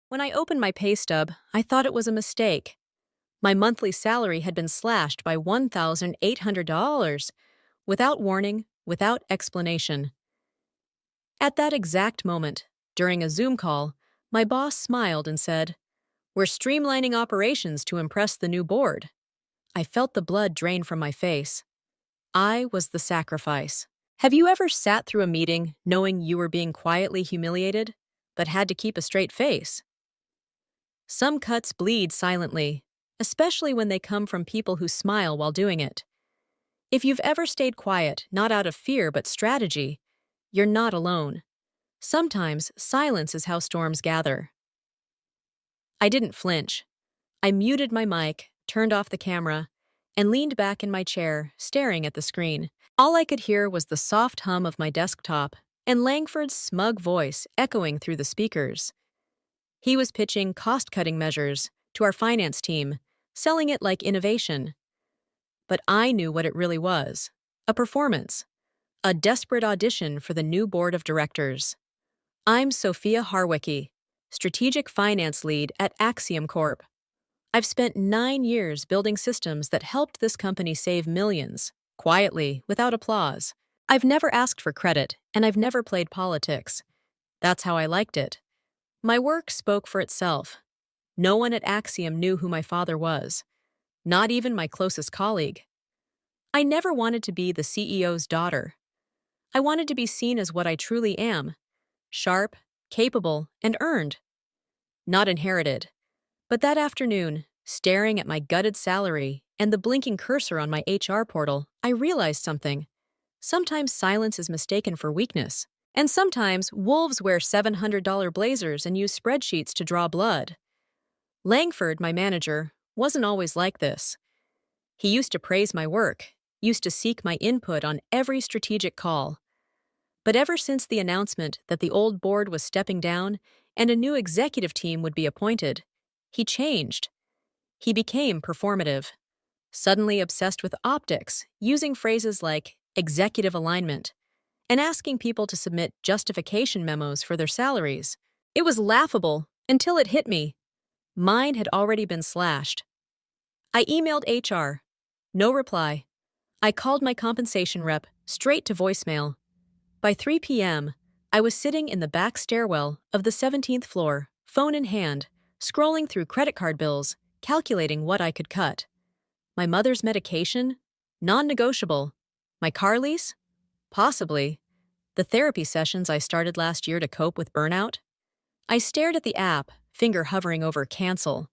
When I opened my pay stub, I thought it was a mistake. My monthly salary had been slashed by $1,800 without warning, without explanation. At that exact moment, during a Zoom call, my boss smiled and said, "We're streamlining operations to impress the new board." I felt the blood drain from my face. I was the sacrifice. Have you ever sat through a meeting knowing you were being quietly humiliated, but had to keep a straight face? Some cuts bleed silently, especially when they come from people who smile while doing it. If you've ever stayed quiet, not out of fear but strategy, you're not alone. Sometimes silence is how storms gather. I didn't flinch. I muted my mic, turned off the camera, and leaned back in my chair, staring at the screen. All I could hear was the soft hum of my desktop and Langford's smug voice echoing through the speakers. He was pitching cost-cutting measures to our finance team, selling it like innovation. But I knew what it really was: a performance, a desperate audition for the new board of directors. I'm Sophia Harwicki, strategic finance lead at Axiom Corp. I've spent 9 years building systems that helped this company save millions, quietly, without applause. I've never asked for credit, and I've never played politics. That's how I liked it. My work spoke for itself. No one at Axiom knew who my father was, not even my closest colleague. I never wanted to be the CEO's daughter. I wanted to be seen as what I truly am: sharp, capable, and earned, not inherited. But that afternoon, staring at my gutted salary and the blinking cursor on my HR portal, I realized something. Sometimes silence is mistaken for weakness. And sometimes wolves wear $700 blazers and use spreadsheets to draw blood. Langford, my manager, wasn't always like this. He used to praise my work, used to seek my input on every strategic call. But ever since the announcement that the old board was stepping down and a new executive team would be appointed, he changed. He became performative, suddenly obsessed with optics, using phrases like executive alignment, and asking people to submit justification memos for their salaries. It was laughable until it hit me. Mine had already been slashed. I emailed HR. No reply. I called my compensation rep straight to voicemail. By 3 p.m., I was sitting in the back stairwell of the 17th floor, phone in hand, scrolling through credit card bills, calculating what I could cut. My mother's medication? Non-negotiable. My car lease? Possibly. The therapy sessions I started last year to cope with burnout? I stared at the app, finger hovering over cancel.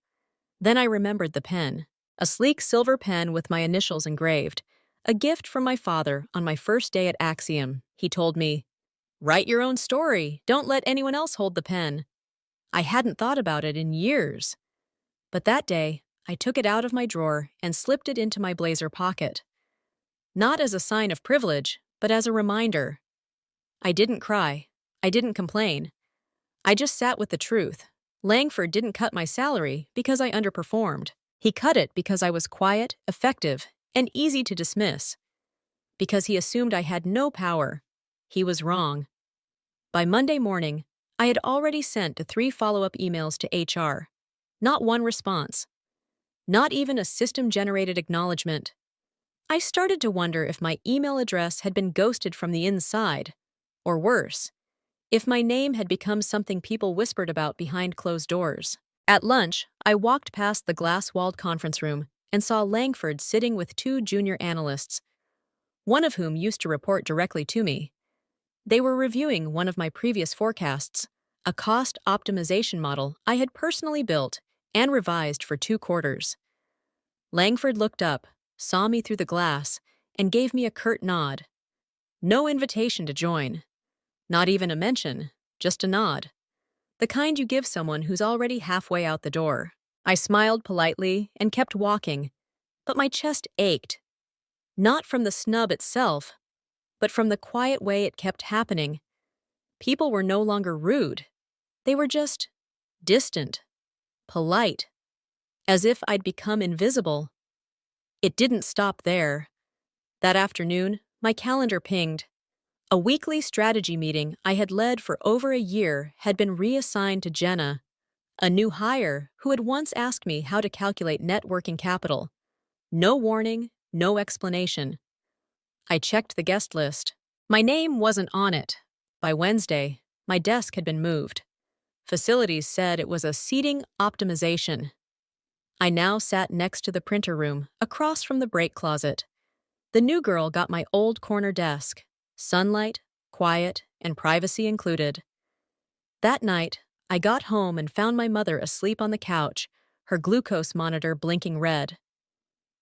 Then I remembered the pen. A sleek silver pen with my initials engraved. A gift from my father on my first day at Axiom. He told me, "Write your own story. Don't let anyone else hold the pen." I hadn't thought about it in years. But that day, I took it out of my drawer and slipped it into my blazer pocket. Not as a sign of privilege, but as a reminder. I didn't cry. I didn't complain. I just sat with the truth. Langford didn't cut my salary because I underperformed. He cut it because I was quiet, effective, and easy to dismiss. Because he assumed I had no power. He was wrong. By Monday morning, I had already sent 3 follow-up emails to HR. Not one response. Not even a system-generated acknowledgement. I started to wonder if my email address had been ghosted from the inside. Or worse, if my name had become something people whispered about behind closed doors. At lunch, I walked past the glass-walled conference room and saw Langford sitting with 2 junior analysts, one of whom used to report directly to me. They were reviewing one of my previous forecasts, a cost optimization model I had personally built and revised for 2 quarters. Langford looked up, saw me through the glass, and gave me a curt nod. No invitation to join. Not even a mention, just a nod. The kind you give someone who's already halfway out the door. I smiled politely and kept walking, but my chest ached. Not from the snub itself, but from the quiet way it kept happening. People were no longer rude. They were just distant, polite, as if I'd become invisible. It didn't stop there. That afternoon, my calendar pinged. A weekly strategy meeting I had led for over a year had been reassigned to Jenna, A new hire who had once asked me how to calculate net working capital. No warning, no explanation. I checked the guest list. My name wasn't on it. By Wednesday, my desk had been moved. Facilities said it was a seating optimization. I now sat next to the printer room, across from the break closet. The new girl got my old corner desk. Sunlight, quiet, and privacy included. That night, I got home and found my mother asleep on the couch, her glucose monitor blinking red.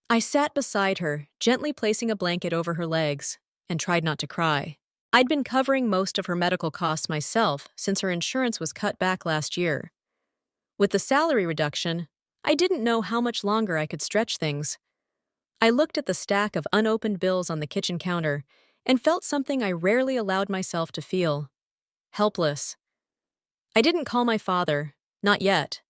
I sat beside her, gently placing a blanket over her legs, and tried not to cry. I'd been covering most of her medical costs myself since her insurance was cut back last year. With the salary reduction, I didn't know how much longer I could stretch things. I looked at the stack of unopened bills on the kitchen counter and felt something I rarely allowed myself to feel. Helpless. I didn't call my father, not yet.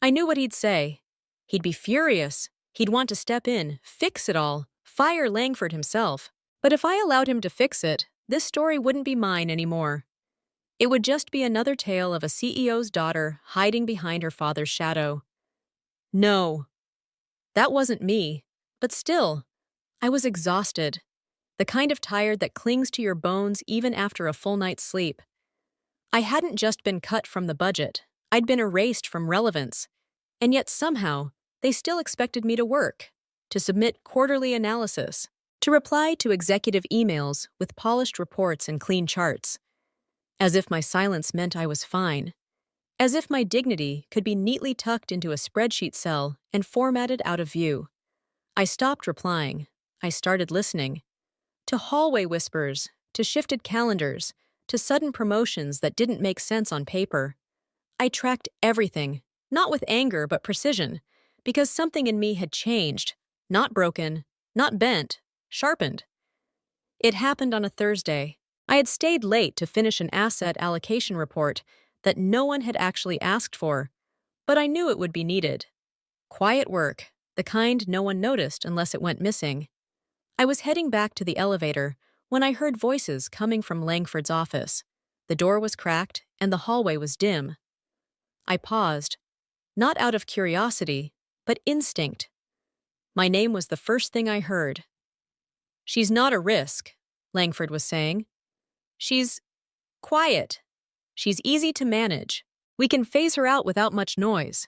I knew what he'd say. He'd be furious. He'd want to step in, fix it all, fire Langford himself. But if I allowed him to fix it, this story wouldn't be mine anymore. It would just be another tale of a CEO's daughter hiding behind her father's shadow. No, that wasn't me. But still, I was exhausted. The kind of tired that clings to your bones even after a full night's sleep. I hadn't just been cut from the budget. I'd been erased from relevance. And yet somehow, they still expected me to work, to submit quarterly analysis, to reply to executive emails with polished reports and clean charts. As if my silence meant I was fine. As if my dignity could be neatly tucked into a spreadsheet cell and formatted out of view. I stopped replying. I started listening. To hallway whispers, to shifted calendars, to sudden promotions that didn't make sense on paper. I tracked everything, not with anger but precision, because something in me had changed, not broken, not bent, sharpened. It happened on a Thursday. I had stayed late to finish an asset allocation report that no one had actually asked for, but I knew it would be needed. Quiet work, the kind no one noticed unless it went missing. I was heading back to the elevator when I heard voices coming from Langford's office. The door was cracked and the hallway was dim. I paused, not out of curiosity, but instinct. My name was the first thing I heard. "She's not a risk," Langford was saying. "She's quiet. She's easy to manage. We can phase her out without much noise.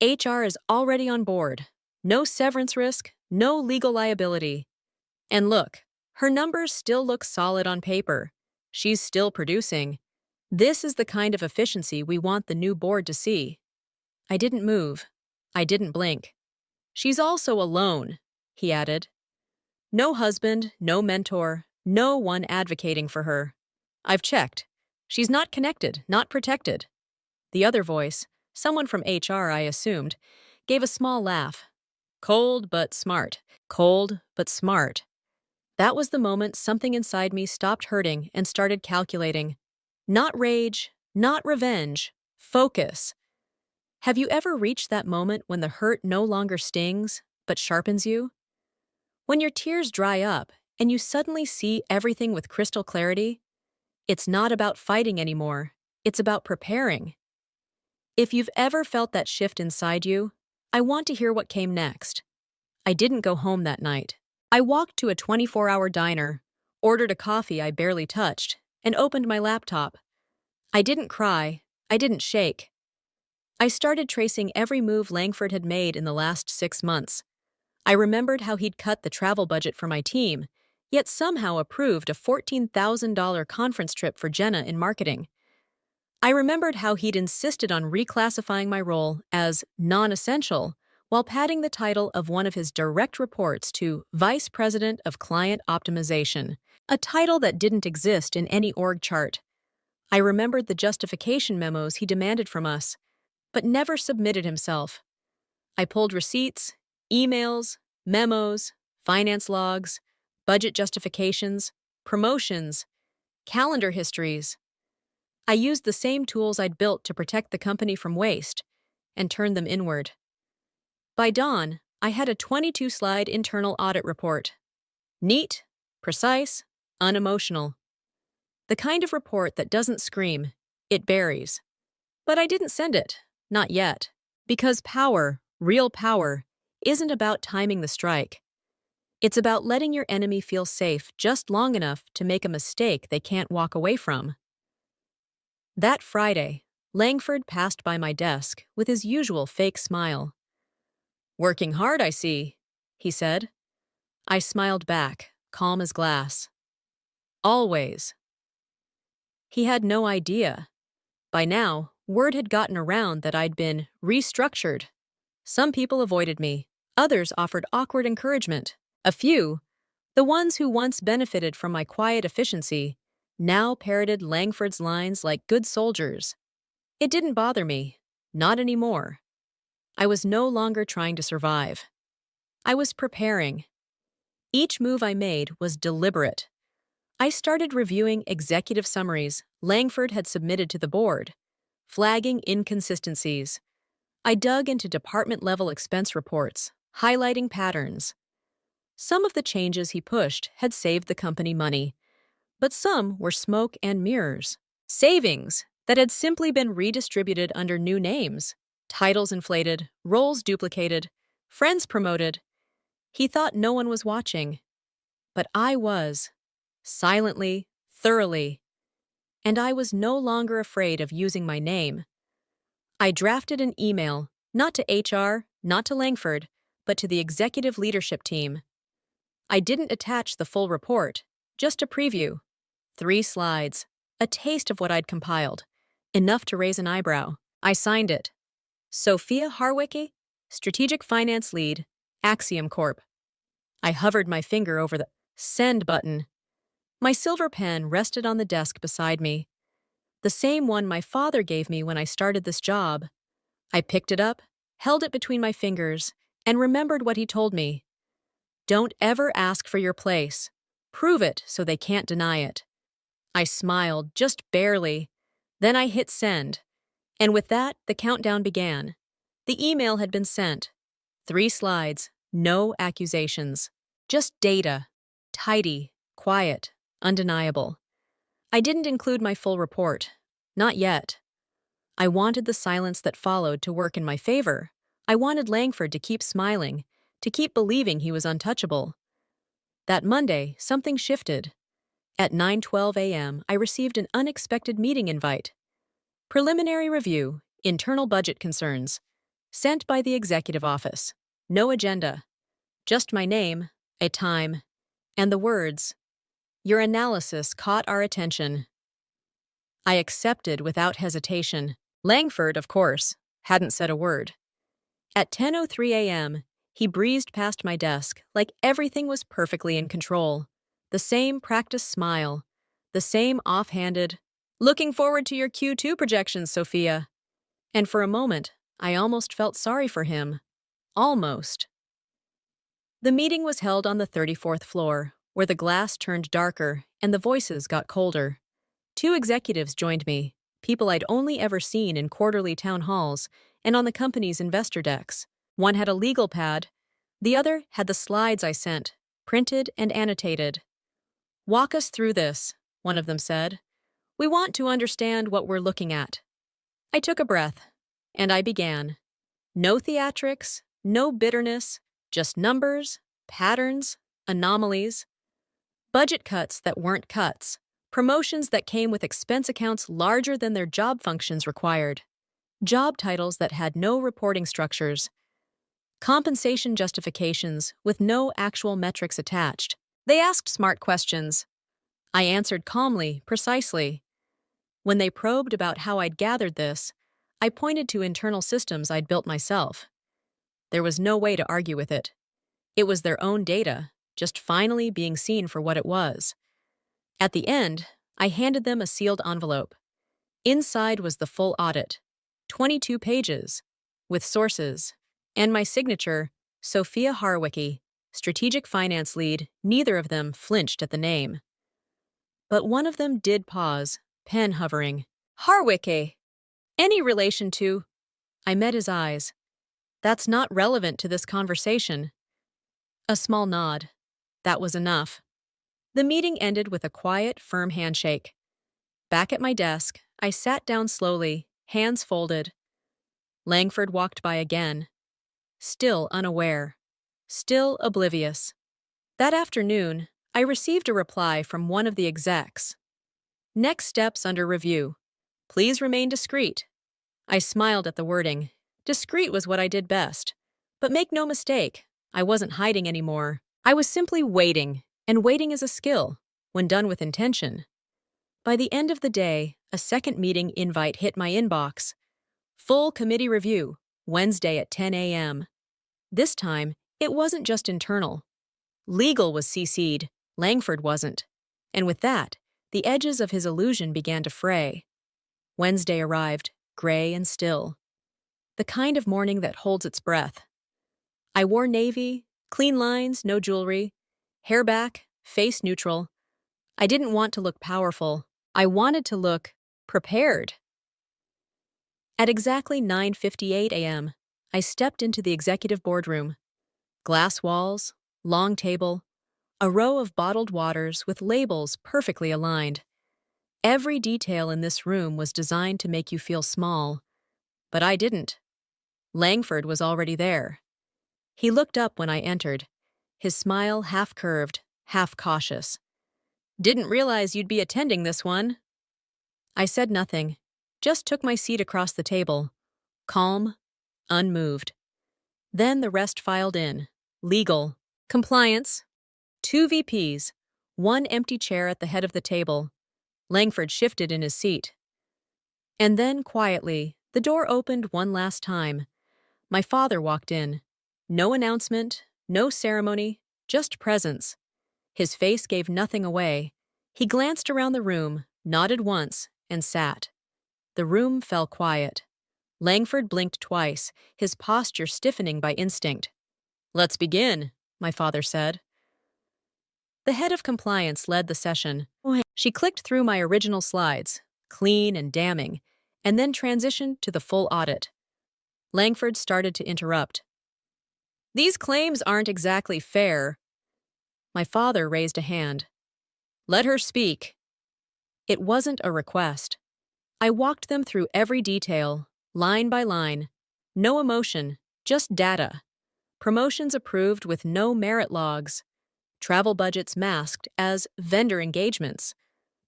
HR is already on board. No severance risk, no legal liability. And look, her numbers still look solid on paper. She's still producing. This is the kind of efficiency we want the new board to see." I didn't move. I didn't blink. "She's also alone," he added. "No husband, no mentor, no one advocating for her. I've checked. She's not connected, not protected." The other voice, someone from HR I assumed, gave a small laugh. Cold but smart. Cold but smart. That was the moment something inside me stopped hurting and started calculating. Not rage, not revenge. Focus. Have you ever reached that moment when the hurt no longer stings, but sharpens you? When your tears dry up and you suddenly see everything with crystal clarity? It's not about fighting anymore. It's about preparing. If you've ever felt that shift inside you, I want to hear what came next. I didn't go home that night. I walked to a 24-hour diner, ordered a coffee I barely touched, and opened my laptop. I didn't cry. I didn't shake. I started tracing every move Langford had made in the last 6 months. I remembered how he'd cut the travel budget for my team, yet somehow approved a $14,000 conference trip for Jenna in marketing. I remembered how he'd insisted on reclassifying my role as non-essential while padding the title of one of his direct reports to Vice President of Client Optimization, a title that didn't exist in any org chart. I remembered the justification memos he demanded from us, but never submitted himself. I pulled receipts, emails, memos, finance logs, budget justifications, promotions, calendar histories. I used the same tools I'd built to protect the company from waste and turned them inward. By dawn, I had a 22-slide internal audit report. Neat, precise, unemotional. The kind of report that doesn't scream, it buries. But I didn't send it. Not yet. Because power, real power, isn't about timing the strike. It's about letting your enemy feel safe just long enough to make a mistake they can't walk away from. That Friday, Langford passed by my desk with his usual fake smile. "Working hard, I see," he said. I smiled back, calm as glass. "Always." He had no idea. By now, word had gotten around that I'd been restructured. Some people avoided me. Others offered awkward encouragement. A few, the ones who once benefited from my quiet efficiency, now parroted Langford's lines like good soldiers. It didn't bother me. Not anymore. I was no longer trying to survive. I was preparing. Each move I made was deliberate. I started reviewing executive summaries Langford had submitted to the board, flagging inconsistencies. I dug into department-level expense reports, highlighting patterns. Some of the changes he pushed had saved the company money, but some were smoke and mirrors. Savings that had simply been redistributed under new names, titles inflated, roles duplicated, friends promoted. He thought no one was watching, but I was. Silently, thoroughly. And I was no longer afraid of using my name. I drafted an email, not to HR, not to Langford, but to the executive leadership team. I didn't attach the full report, just a preview. 3 slides, a taste of what I'd compiled, enough to raise an eyebrow. I signed it. Sophia Harwicke, Strategic Finance Lead, Axiom Corp. I hovered my finger over the send button. My silver pen rested on the desk beside me, the same one my father gave me when I started this job. I picked it up, held it between my fingers, and remembered what he told me. Don't ever ask for your place. Prove it so they can't deny it. I smiled, just barely. Then I hit send. And with that, the countdown began. The email had been sent. 3 slides, no accusations. Just data. Tidy, quiet, undeniable. I didn't include my full report. Not yet. I wanted the silence that followed to work in my favor. I wanted Langford to keep smiling, to keep believing he was untouchable. That Monday, something shifted. At 9:12 a.m., I received an unexpected meeting invite. Preliminary review, internal budget concerns. Sent by the executive office. No agenda. Just my name, a time, and the words, "Your analysis caught our attention." I accepted without hesitation. Langford, of course, hadn't said a word. At 10:03 a.m., he breezed past my desk like everything was perfectly in control. The same practiced smile, the same offhanded, "Looking forward to your Q2 projections, Sophia." And for a moment, I almost felt sorry for him. Almost. The meeting was held on the 34th floor, where the glass turned darker and the voices got colder. 2 executives joined me, people I'd only ever seen in quarterly town halls and on the company's investor decks. One had a legal pad, the other had the slides I sent, printed and annotated. "Walk us through this," one of them said. "We want to understand what we're looking at." I took a breath, and I began. No theatrics, no bitterness, just numbers, patterns, anomalies. Budget cuts that weren't cuts. Promotions that came with expense accounts larger than their job functions required. Job titles that had no reporting structures. Compensation justifications with no actual metrics attached. They asked smart questions. I answered calmly, precisely. When they probed about how I'd gathered this, I pointed to internal systems I'd built myself. There was no way to argue with it. It was their own data, just finally being seen for what it was. At the end, I handed them a sealed envelope. Inside was the full audit, 22 pages, with sources, and my signature, Sophia Harwicke, Strategic Finance Lead. Neither of them flinched at the name. But one of them did pause, pen hovering. "Harwicke. Any relation to—" I met his eyes. "That's not relevant to this conversation." A small nod. That was enough. The meeting ended with a quiet, firm handshake. Back at my desk, I sat down slowly, hands folded. Langford walked by again, still unaware, still oblivious. That afternoon, I received a reply from one of the execs. Next steps under review. Please remain discreet. I smiled at the wording. Discreet was what I did best. But make no mistake, I wasn't hiding anymore. I was simply waiting, and waiting is a skill, when done with intention. By the end of the day, a second meeting invite hit my inbox. Full committee review, Wednesday at 10 a.m. This time, it wasn't just internal. Legal was CC'd, Langford wasn't. And with that, the edges of his illusion began to fray. Wednesday arrived, gray and still. The kind of morning that holds its breath. I wore navy, clean lines, no jewelry, hair back, face neutral. I didn't want to look powerful. I wanted to look prepared. At exactly 9:58 a.m., I stepped into the executive boardroom. Glass walls, long table, a row of bottled waters with labels perfectly aligned. Every detail in this room was designed to make you feel small. But I didn't. Langford was already there. He looked up when I entered, his smile half-curved, half-cautious. Didn't realize you'd be attending this one. I said nothing, just took my seat across the table, calm, unmoved. Then the rest filed in. Legal, compliance, 2 VPs, one empty chair at the head of the table. Langford shifted in his seat. And then, quietly, the door opened one last time. My father walked in. No announcement, no ceremony, just presence. His face gave nothing away. He glanced around the room, nodded once, and sat. The room fell quiet. Langford blinked twice, his posture stiffening by instinct. "Let's begin," my father said. The head of compliance led the session. She clicked through my original slides, clean and damning, and then transitioned to the full audit. Langford started to interrupt. "These claims aren't exactly fair." My father raised a hand. "Let her speak." It wasn't a request. I walked them through every detail, line by line. No emotion, just data. Promotions approved with no merit logs. Travel budgets masked as vendor engagements.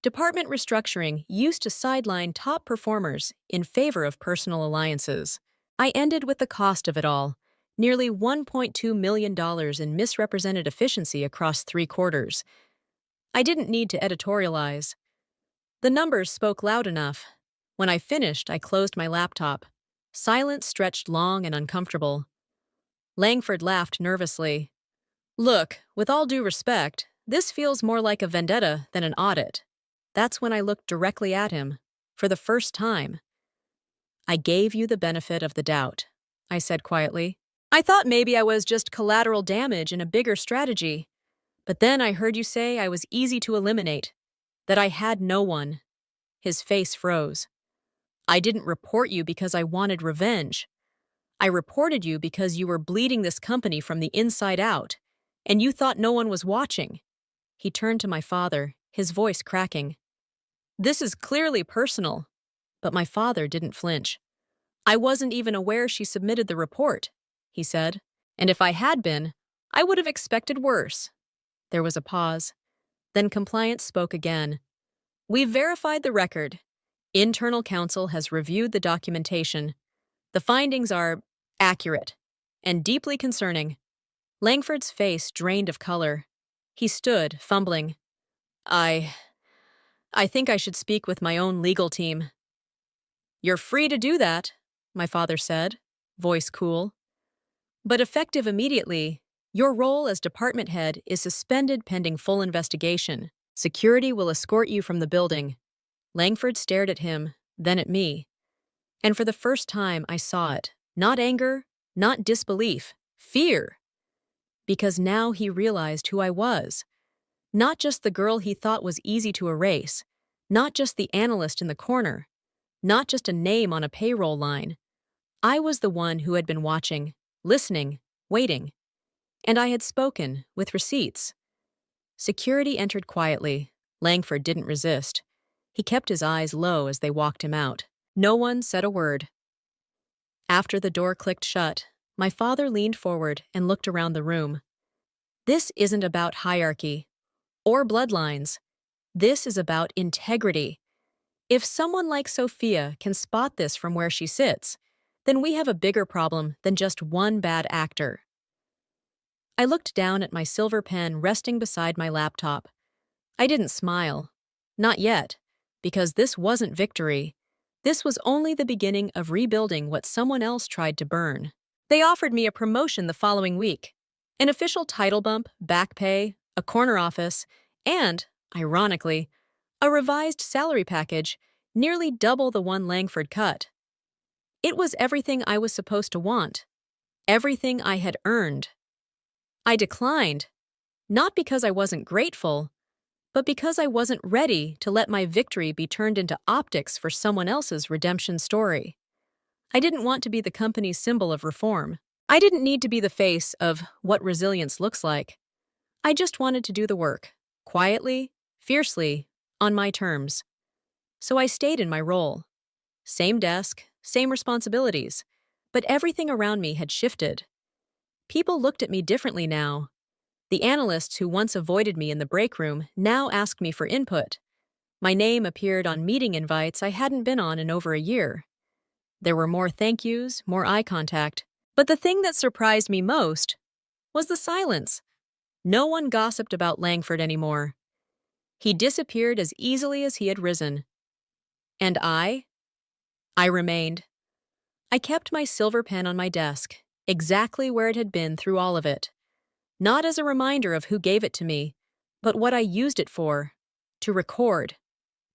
Department restructuring used to sideline top performers in favor of personal alliances. I ended with the cost of it all, nearly $1.2 million in misrepresented efficiency across 3 quarters. I didn't need to editorialize. The numbers spoke loud enough. When I finished, I closed my laptop. Silence stretched long and uncomfortable. Langford laughed nervously. "Look, with all due respect, this feels more like a vendetta than an audit." That's when I looked directly at him, for the first time. "I gave you the benefit of the doubt," I said quietly. "I thought maybe I was just collateral damage in a bigger strategy. But then I heard you say I was easy to eliminate, that I had no one." His face froze. "I didn't report you because I wanted revenge. I reported you because you were bleeding this company from the inside out, and you thought no one was watching." He turned to my father, his voice cracking. "This is clearly personal." But my father didn't flinch. "I wasn't even aware she submitted the report," he said. "And if I had been, I would have expected worse." There was a pause. Then compliance spoke again. "We've verified the record. Internal counsel has reviewed the documentation. The findings are accurate and deeply concerning." Langford's face drained of color. He stood, fumbling. I think I should speak with my own legal team." "You're free to do that," my father said, voice cool. "But effective immediately, your role as department head is suspended pending full investigation. Security will escort you from the building." Langford stared at him, then at me. And for the first time, I saw it. Not anger, not disbelief, fear. Because now he realized who I was. Not just the girl he thought was easy to erase. Not just the analyst in the corner. Not just a name on a payroll line. I was the one who had been watching, listening, waiting. And I had spoken, with receipts. Security entered quietly. Langford didn't resist. He kept his eyes low as they walked him out. No one said a word. After the door clicked shut, my father leaned forward and looked around the room. This isn't about hierarchy or bloodlines. This is about integrity. If someone like Sophia can spot this from where she sits, then we have a bigger problem than just one bad actor. I looked down at my silver pen resting beside my laptop. I didn't smile. Not yet, because this wasn't victory. This was only the beginning of rebuilding what someone else tried to burn. They offered me a promotion the following week, an official title bump, back pay, a corner office, and, ironically, a revised salary package, nearly double the one Langford cut. It was everything I was supposed to want, everything I had earned. I declined, not because I wasn't grateful, but because I wasn't ready to let my victory be turned into optics for someone else's redemption story. I didn't want to be the company's symbol of reform. I didn't need to be the face of what resilience looks like. I just wanted to do the work, quietly, fiercely, on my terms. So I stayed in my role. Same desk, same responsibilities, but everything around me had shifted. People looked at me differently now. The analysts who once avoided me in the break room now asked me for input. My name appeared on meeting invites I hadn't been on in over a year. There were more thank yous, more eye contact. But the thing that surprised me most was the silence. No one gossiped about Langford anymore. He disappeared as easily as he had risen. And I remained. I kept my silver pen on my desk, exactly where it had been through all of it. Not as a reminder of who gave it to me, but what I used it for: to record,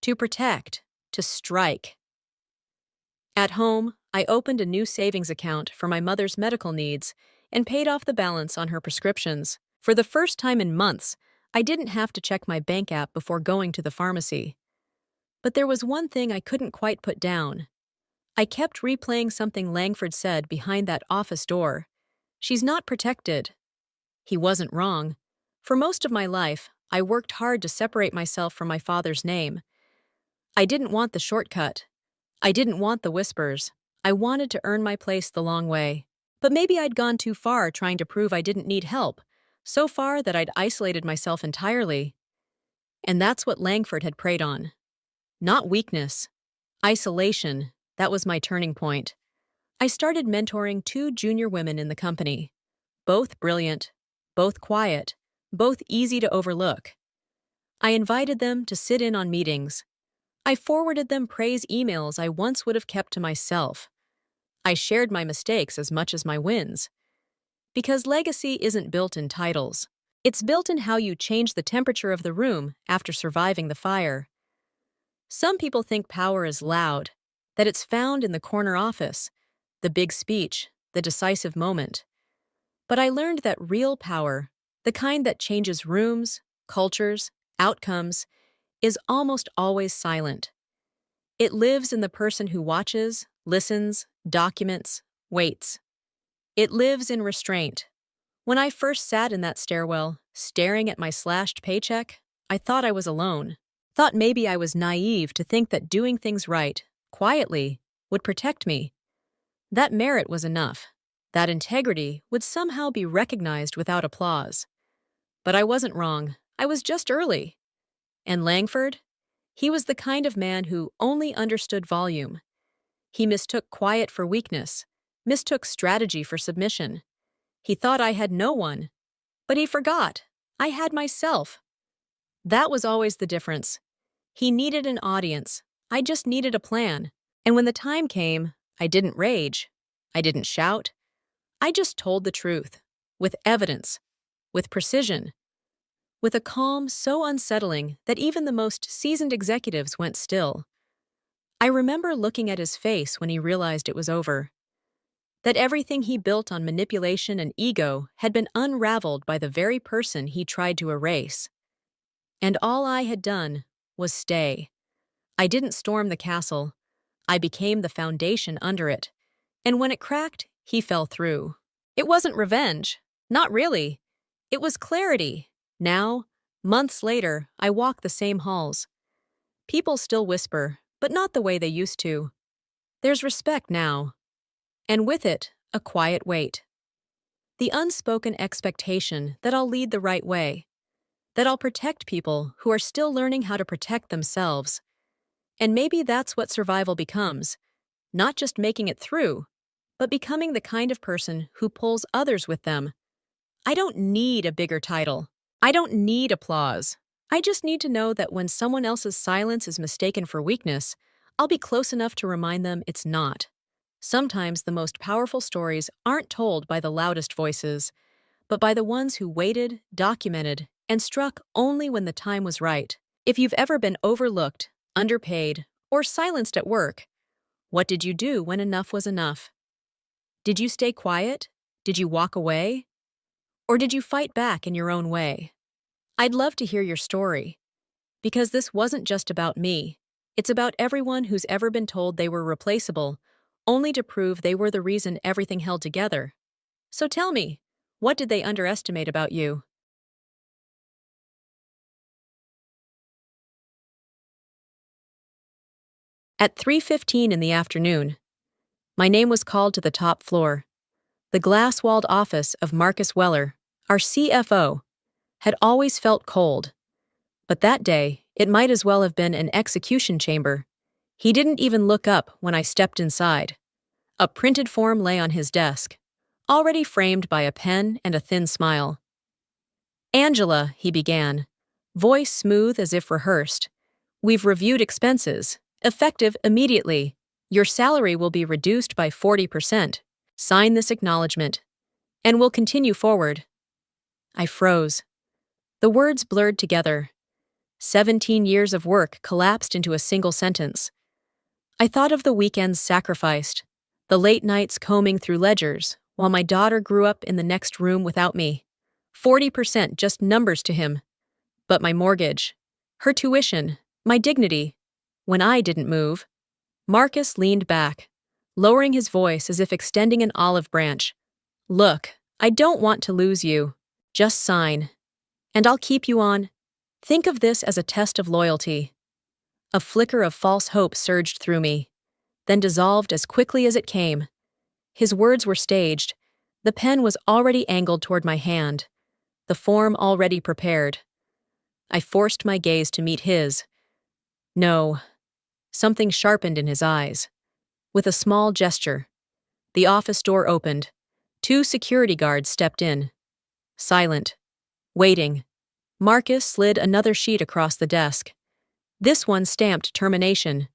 to protect, to strike. At home, I opened a new savings account for my mother's medical needs and paid off the balance on her prescriptions. For the first time in months, I didn't have to check my bank app before going to the pharmacy. But there was one thing I couldn't quite put down. I kept replaying something Langford said behind that office door. She's not protected. He wasn't wrong. For most of my life, I worked hard to separate myself from my father's name. I didn't want the shortcut. I didn't want the whispers. I wanted to earn my place the long way. But maybe I'd gone too far trying to prove I didn't need help, so far that I'd isolated myself entirely. And that's what Langford had preyed on. Not weakness. Isolation. That was my turning point. I started mentoring 2 junior women in the company. Both brilliant, both quiet, both easy to overlook. I invited them to sit in on meetings. I forwarded them praise emails I once would have kept to myself. I shared my mistakes as much as my wins. Because legacy isn't built in titles. It's built in how you change the temperature of the room after surviving the fire. Some people think power is loud, that it's found in the corner office, the big speech, the decisive moment. But I learned that real power, the kind that changes rooms, cultures, outcomes, is almost always silent. It lives in the person who watches, listens, documents, waits. It lives in restraint. When I first sat in that stairwell, staring at my slashed paycheck, I thought I was alone. Thought maybe I was naive to think that doing things right, quietly, would protect me. That merit was enough. That integrity would somehow be recognized without applause. But I wasn't wrong. I was just early. And Langford? He was the kind of man who only understood volume. He mistook quiet for weakness, mistook strategy for submission. He thought I had no one. But he forgot. I had myself. That was always the difference. He needed an audience. I just needed a plan. And when the time came, I didn't rage. I didn't shout. I just told the truth. With evidence. With precision. With a calm so unsettling that even the most seasoned executives went still. I remember looking at his face when he realized it was over. That everything he built on manipulation and ego had been unraveled by the very person he tried to erase. And all I had done was stay. I didn't storm the castle. I became the foundation under it. And when it cracked, he fell through. It wasn't revenge. Not really. It was clarity. Now, months later, I walk the same halls. People still whisper, but not the way they used to. There's respect now. and with it, a quiet weight. The unspoken expectation that I'll lead the right way, that I'll protect people who are still learning how to protect themselves. And maybe that's what survival becomes, not just making it through, but becoming the kind of person who pulls others with them. I don't need a bigger title. I don't need applause. I just need to know that when someone else's silence is mistaken for weakness, I'll be close enough to remind them it's not. Sometimes the most powerful stories aren't told by the loudest voices, but by the ones who waited, documented, and struck only when the time was right. If you've ever been overlooked, underpaid, or silenced at work, what did you do when enough was enough? Did you stay quiet? Did you walk away? Or did you fight back in your own way? I'd love to hear your story, because this wasn't just about me. It's about everyone who's ever been told they were replaceable, only to prove they were the reason everything held together. So tell me, what did they underestimate about you? At 3:15 in the afternoon, my name was called to the top floor. The glass-walled office of Marcus Weller, our CFO, had always felt cold. But that day, it might as well have been an execution chamber. He didn't even look up when I stepped inside. A printed form lay on his desk, already framed by a pen and a thin smile. "Angela," he began, voice smooth as if rehearsed. "We've reviewed expenses, effective immediately. Your salary will be reduced by 40%. Sign this acknowledgement, and we'll continue forward." I froze. The words blurred together. 17 years of work collapsed into a single sentence. I thought of the weekends sacrificed, the late nights combing through ledgers, while my daughter grew up in the next room without me. 40% just numbers to him. But my mortgage, her tuition, my dignity. When I didn't move, Marcus leaned back, lowering his voice as if extending an olive branch. "Look, I don't want to lose you. Just sign. And I'll keep you on. Think of this as a test of loyalty." A flicker of false hope surged through me, then dissolved as quickly as it came. His words were staged. The pen was already angled toward my hand, the form already prepared. I forced my gaze to meet his. No. Something sharpened in his eyes. With a small gesture, the office door opened. 2 security guards stepped in. Silent. Waiting. Marcus slid another sheet across the desk. This one stamped termination.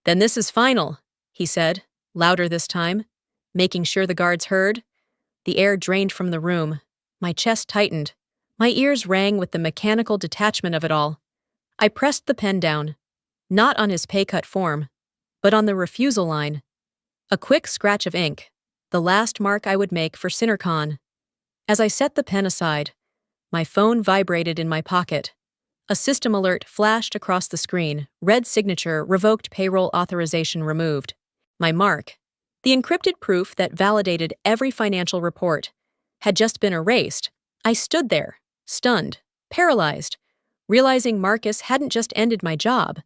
"Then this is final," he said, louder this time, making sure the guards heard. The air drained from the room. My chest tightened. My ears rang with the mechanical detachment of it all. I pressed the pen down, not on his pay-cut form, but on the refusal line. A quick scratch of ink, the last mark I would make for SinnerCon. As I set the pen aside, my phone vibrated in my pocket. A system alert flashed across the screen. Red signature, revoked payroll authorization removed. My mark, the encrypted proof that validated every financial report, had just been erased. I stood there, stunned, paralyzed, realizing Marcus hadn't just ended my job.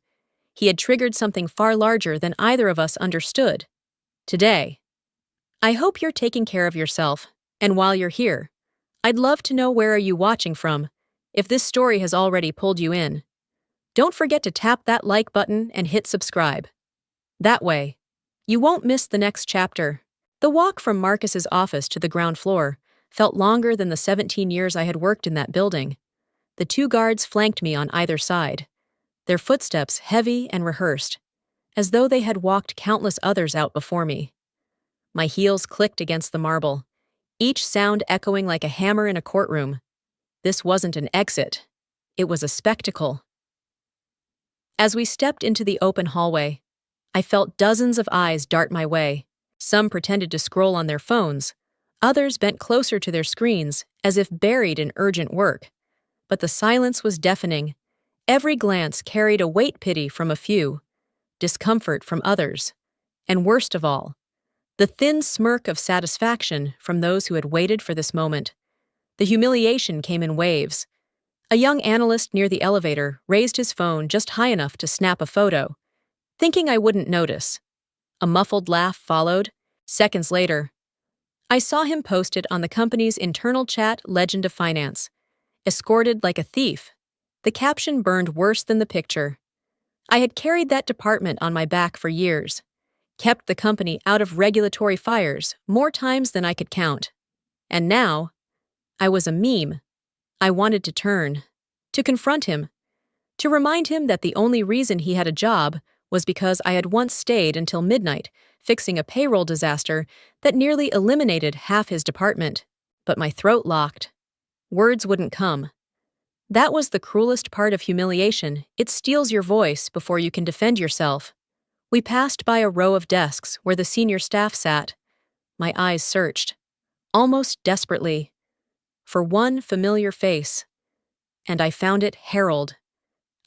He had triggered something far larger than either of us understood. Today. I hope you're taking care of yourself, and while you're here, I'd love to know where are you watching from, if this story has already pulled you in. Don't forget to tap that like button and hit subscribe. That way, you won't miss the next chapter. The walk from Marcus's office to the ground floor felt longer than the 17 years I had worked in that building. The 2 guards flanked me on either side, their footsteps heavy and rehearsed, as though they had walked countless others out before me. My heels clicked against the marble, each sound echoing like a hammer in a courtroom. This wasn't an exit. It was a spectacle. As we stepped into the open hallway, I felt dozens of eyes dart my way. Some pretended to scroll on their phones. Others bent closer to their screens, as if buried in urgent work. But the silence was deafening. Every glance carried a weight pity from a few, discomfort from others, and worst of all, the thin smirk of satisfaction from those who had waited for this moment. The humiliation came in waves. A young analyst near the elevator raised his phone just high enough to snap a photo, thinking I wouldn't notice. A muffled laugh followed, Seconds later, I saw him posted on the company's internal chat Legend of Finance, escorted like a thief. The caption burned worse than the picture. I had carried that department on my back for years, kept the company out of regulatory fires more times than I could count. And now, I was a meme. I wanted to turn, to confront him, to remind him that the only reason he had a job was because I had once stayed until midnight fixing a payroll disaster that nearly eliminated half his department. But my throat locked. Words wouldn't come. That was the cruelest part of humiliation. It steals your voice before you can defend yourself. We passed by a row of desks where the senior staff sat. My eyes searched, almost desperately, for one familiar face. And I found it Harold,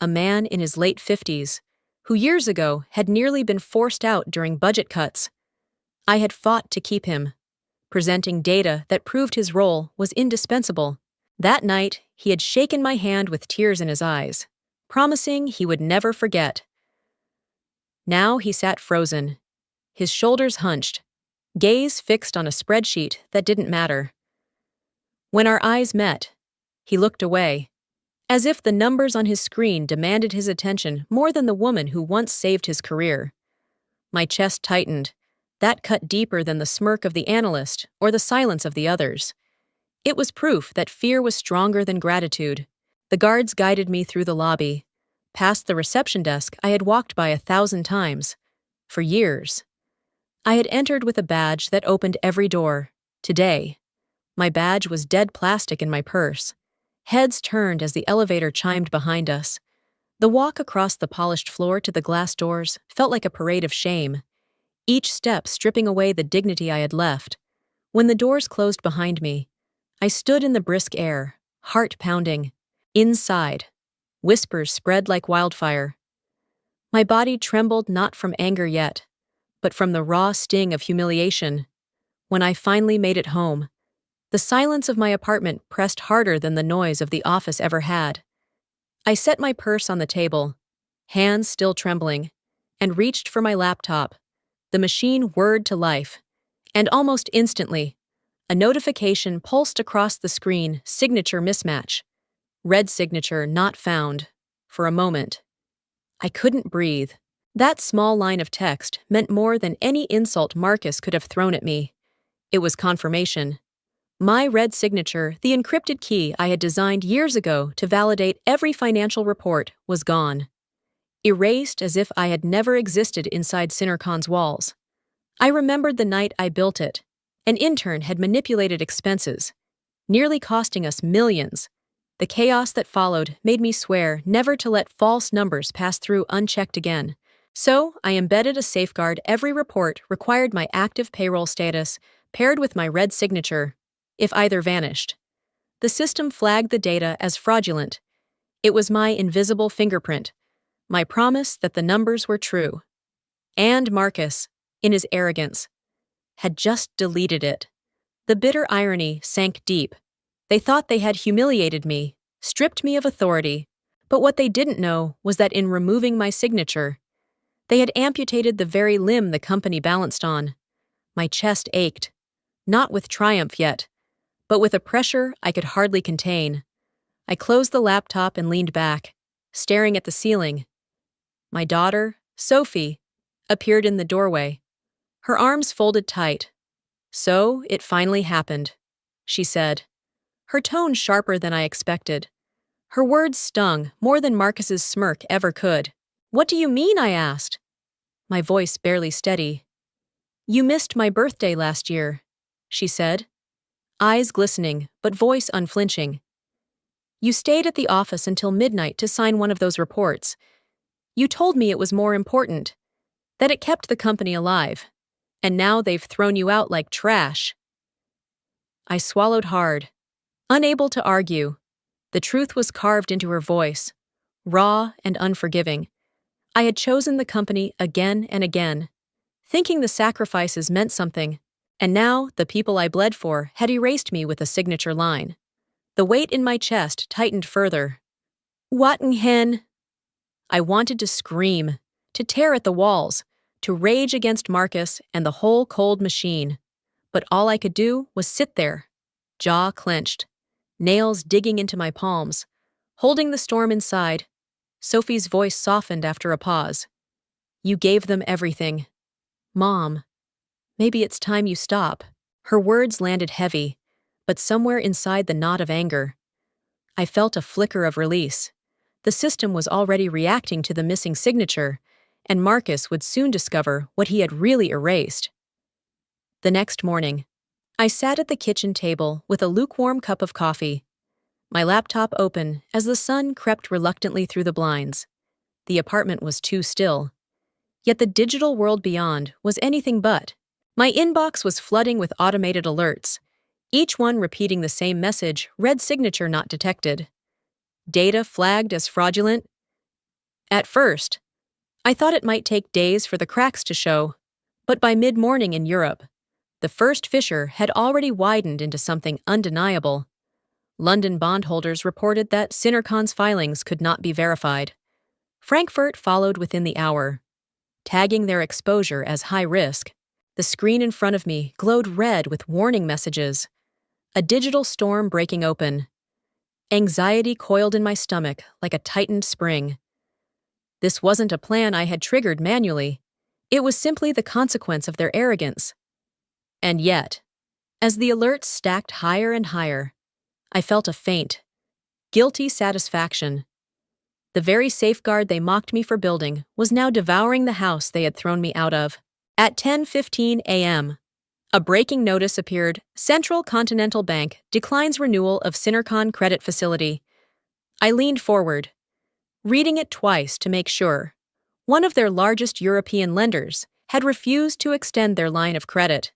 a man in his late 50s, who years ago had nearly been forced out during budget cuts. I had fought to keep him, presenting data that proved his role was indispensable. That night, he had shaken my hand with tears in his eyes, promising he would never forget. Now he sat frozen, his shoulders hunched, gaze fixed on a spreadsheet that didn't matter. When our eyes met, he looked away, as if the numbers on his screen demanded his attention more than the woman who once saved his career. My chest tightened. That cut deeper than the smirk of the analyst or the silence of the others. It was proof that fear was stronger than gratitude. The guards guided me through the lobby, past the reception desk I had walked by 1,000 times. For years. I had entered with a badge that opened every door. Today, my badge was dead plastic in my purse. Heads turned as the elevator chimed behind us. The walk across the polished floor to the glass doors felt like a parade of shame, each step stripping away the dignity I had left. When the doors closed behind me, I stood in the brisk air, heart pounding. Inside, whispers spread like wildfire. My body trembled not from anger yet, but from the raw sting of humiliation. When I finally made it home, the silence of my apartment pressed harder than the noise of the office ever had. I set my purse on the table, hands still trembling, and reached for my laptop. The machine whirred to life, and almost instantly, a notification pulsed across the screen, signature mismatch. Red signature not found. For a moment, I couldn't breathe. That small line of text meant more than any insult Marcus could have thrown at me. It was confirmation. My red signature, the encrypted key I had designed years ago to validate every financial report, was gone. Erased as if I had never existed inside Cinercon's walls. I remembered the night I built it. An intern had manipulated expenses, nearly costing us millions. The chaos that followed made me swear never to let false numbers pass through unchecked again. So, I embedded a safeguard. Every report required my active payroll status, paired with my red signature. If either vanished, the system flagged the data as fraudulent. It was my invisible fingerprint, my promise that the numbers were true. And Marcus, in his arrogance, had just deleted it. The bitter irony sank deep. They thought they had humiliated me, stripped me of authority, but what they didn't know was that in removing my signature, they had amputated the very limb the company balanced on. My chest ached, not with triumph yet, but with a pressure I could hardly contain. I closed the laptop and leaned back, staring at the ceiling. My daughter, Sophie, appeared in the doorway, her arms folded tight. "So, it finally happened," she said, her tone sharper than I expected. Her words stung more than Marcus's smirk ever could. "What do you mean?" I asked, my voice barely steady. "You missed my birthday last year," she said, eyes glistening but voice unflinching. "You stayed at the office until midnight to sign one of those reports. You told me it was more important, that it kept the company alive, and now they've thrown you out like trash." I swallowed hard, unable to argue. The truth was carved into her voice, raw and unforgiving. I had chosen the company again and again, thinking the sacrifices meant something, and now the people I bled for had erased me with a signature line. The weight in my chest tightened further. "What in hen?" I wanted to scream, to tear at the walls, to rage against Marcus and the whole cold machine. But all I could do was sit there, jaw clenched, nails digging into my palms, holding the storm inside. Sophie's voice softened after a pause. You gave them everything. Mom, maybe it's time you stop. Her words landed heavy, but somewhere inside the knot of anger, I felt a flicker of release. The system was already reacting to the missing signature, and Marcus would soon discover what he had really erased. The next morning, I sat at the kitchen table with a lukewarm cup of coffee, my laptop open as the sun crept reluctantly through the blinds. The apartment was too still. Yet the digital world beyond was anything but. My inbox was flooding with automated alerts, each one repeating the same message, red signature not detected. Data flagged as fraudulent. At first, I thought it might take days for the cracks to show, but by mid-morning in Europe, the first fissure had already widened into something undeniable. London bondholders reported that Synercon's filings could not be verified. Frankfurt followed within the hour, tagging their exposure as high risk. The screen in front of me glowed red with warning messages. A digital storm breaking open. Anxiety coiled in my stomach like a tightened spring. This wasn't a plan I had triggered manually. It was simply the consequence of their arrogance. And yet, as the alerts stacked higher and higher, I felt a faint, guilty satisfaction. The very safeguard they mocked me for building was now devouring the house they had thrown me out of. At 10:15 a.m., a breaking notice appeared. Central Continental Bank declines renewal of Synercon credit facility. I leaned forward, reading it twice to make sure. One of their largest European lenders had refused to extend their line of credit.